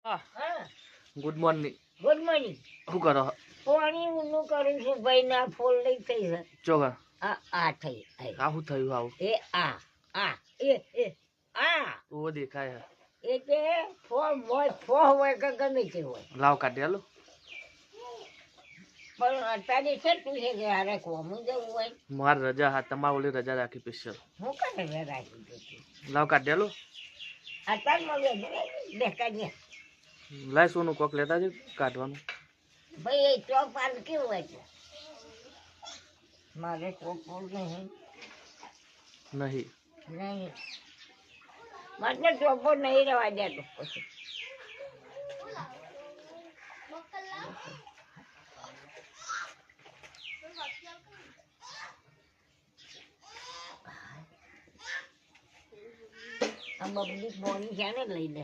હા હા good morning good morning શું કરો પાણી ઊનું કરું છું ભાઈ ના ફૂલ લઈ થઈ છે ચોગા આ થઈ આઈ. આ શું થયું આવું એ આ એ આ ઓ દેખાય એટલે ફો હોય કે ગમે તે હોય લાવ કાઢી હાલો પણ અત્યારે કેટલું છે કે હારે કોમું જવું હોય મારે રજા હા તમારે ઓલી રજા રાખી સ્પેશિયલ હું કરે મેં રાખી દીધું લાવ કાઢી હાલો અત્યારમાં દેખાડીએ લાય સોનું કોક લેતા છે કાઢવાનું ભાઈ એ ચોક પાલ કેવું હોય છે મારે કોક નહીં નહીં મારે ચોપો નહીં રહેવા દેતો પછી આ બબલી બોની છે ને લઈ લે